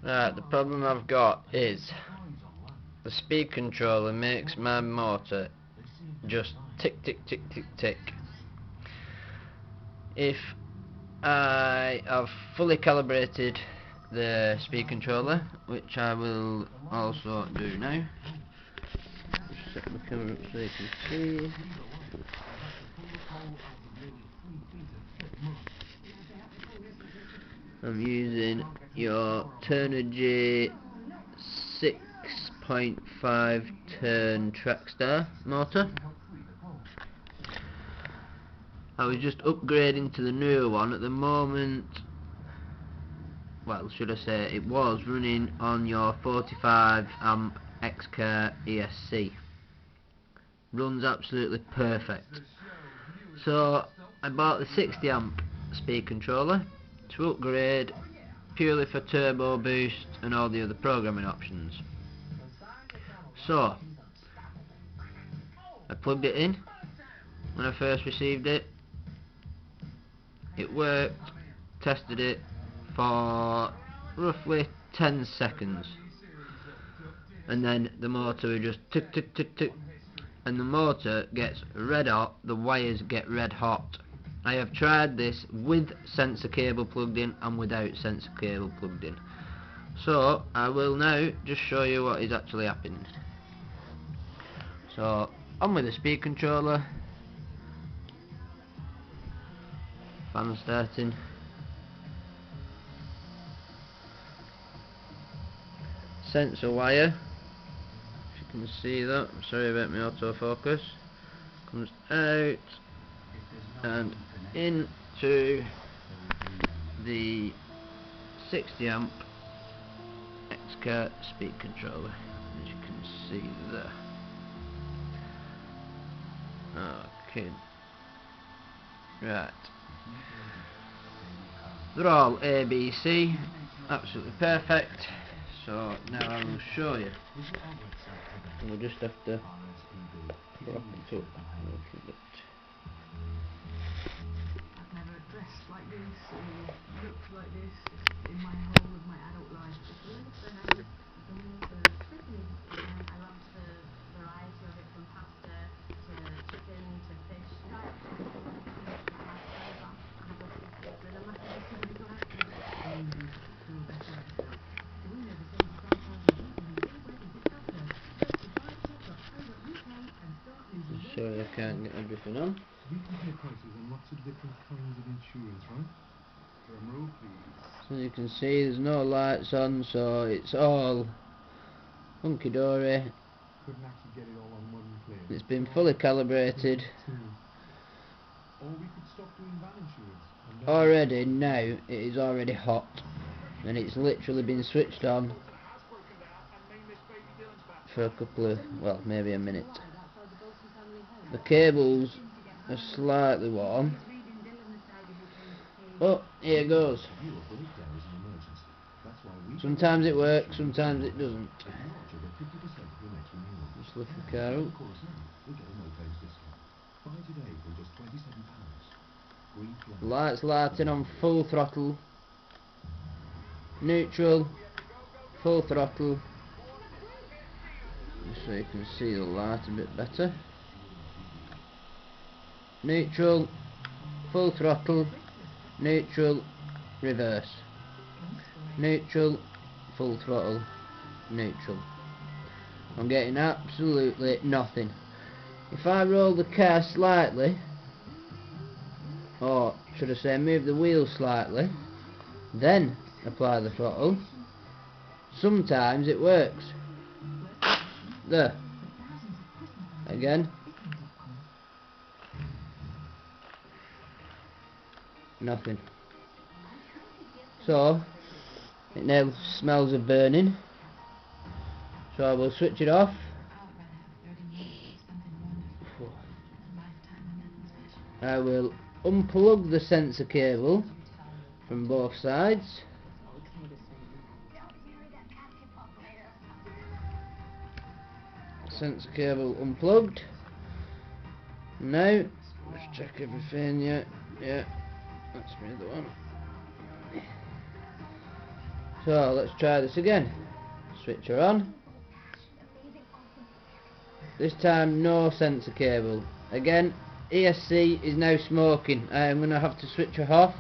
Right, the problem I've got is the speed controller makes my motor just tick tick tick tick tick. If I have fully calibrated the speed controller, which I will also do now, just set my camera up so you can see. I'm using your Turner 6.5 turn Trackstar motor. I was just upgrading to the newer one at the moment. Well, should I say, it was running on your 45 amp x-car ESC. Runs absolutely perfect. So I bought the 60 amp speed controller to upgrade purely for turbo boost and all the other programming options. So I plugged it in when I first received it. It worked, tested it for roughly 10 seconds, and then the motor would just tick tick tick tick, and the motor gets red hot, the wires get red hot. I have tried this with sensor cable plugged in and without sensor cable plugged in, so I will now just show you what is actually happening. So on with the speed controller, fan starting, sensor wire, if you can see that, I'm sorry about my autofocus, comes out and into the 60 amp x-car speed controller, as you can see there. Okay, right, they're all ABC, absolutely perfect. So now I will show you. We'll just have to prop it up a little bit. I've never dressed like this or looked like this in my whole of my adult life. It's a little bit I love the variety of it, from pasta to chicken to fish. Sorry, I can't get everything on. We compare prices on lots of different kinds of insurance, right? Drum roll, please. So you can see there's no lights on, so it's all hunky dory. Couldn't actually get it all on one plane. It's been fully calibrated. Or we could stop doing van insurance. Already now it is already hot, and it's literally been switched on for a couple of, well, maybe a minute. The cables are slightly warm, but here goes. Sometimes it works, sometimes it doesn't. Just lift the car up. Lights lighting on full throttle, neutral, full throttle, just so you can see the light a bit better. Neutral, full throttle, neutral, reverse, neutral, full throttle, neutral. I'm getting absolutely nothing. If I roll the car slightly, or should I say move the wheel slightly, then apply the throttle, sometimes it works. There. Again. Nothing. So it now smells of burning, so I will switch it off. I will unplug the sensor cable from both sides. Sensor cable unplugged. Now let's check everything. Yeah, that's the other one. So let's try this again. Switch her on. This time no sensor cable. Again, ESC is now smoking. I am going to have to switch her off.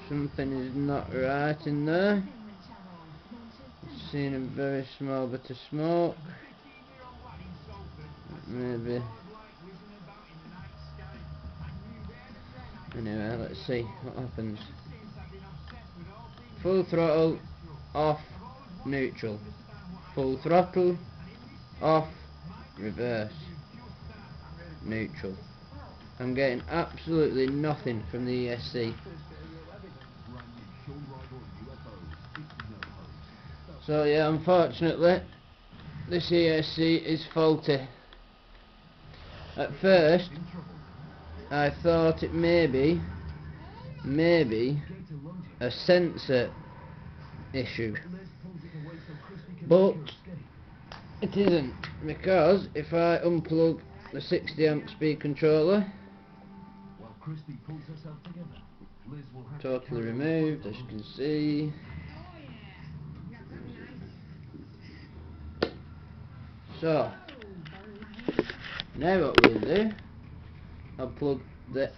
Something is not right in there. Seeing a very small bit of smoke. Maybe. Anyway, let's see what happens. Full throttle, off, neutral. Full throttle, off, reverse, neutral. I'm getting absolutely nothing from the ESC. So yeah, unfortunately, this ESC is faulty. At first, I thought it may be a sensor issue, but it isn't, because if I unplug the 60 amp speed controller, totally removed, as you can see. So now what we'll do, I'll plug the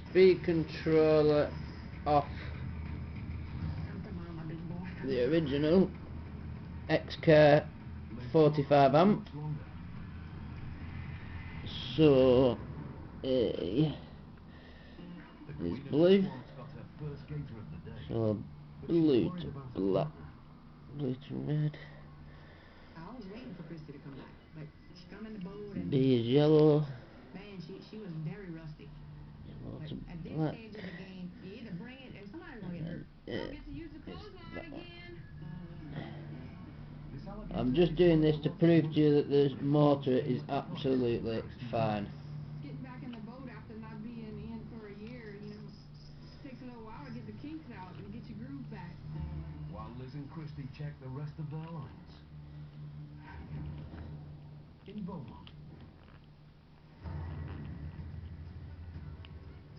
speed controller off the original x-car 45 amp. So A is blue, so blue to black, blue to red. I was waiting for Christy to come back, but she come in the boat and B is yellow, man, she was very rusty. yellow But to at this black. stage of the game, you either bring it and somebody's gonna get hurt. I don't get to use the clothesline again. I'm just doing this to prove to you that the motor is absolutely fine. Getting back in the boat after not being in for a year, you know, takes a little while to get the kinks out and get your groove back. While Liz and Christy check the rest of their lines. In Beaumont,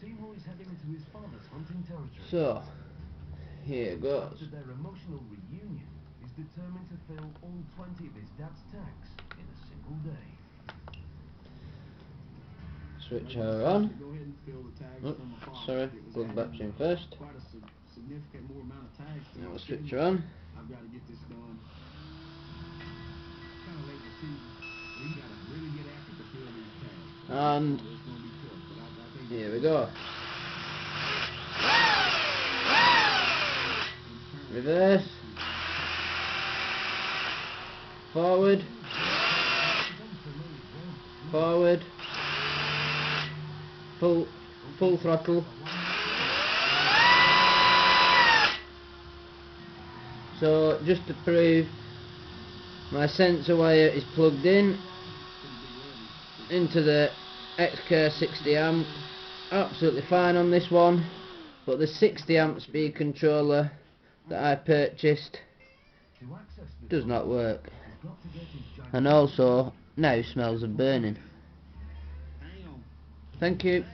T-Roy's heading into his father's hunting territory. So, here goes. After their emotional reunion, he's determined to fill all 20 of his dad's tanks in a single day. Switch her on. Go ahead and fill the tags Oh, from afar. sorry, It was plug adding, battery in first. Quite a significant more amount of tags. Now we'll switch her on. I've got to get this done. Kind of late in the season. We got to really get after to fill these tags. And It's going to be tough, but I think here we go. Reverse. Forward. Forward. Full throttle. So just to prove, my sensor wire is plugged in into the x-car60 amp. Absolutely fine on this one, but the 60 amp speed controller that I purchased does not work, and also now smells of burning. Thank you.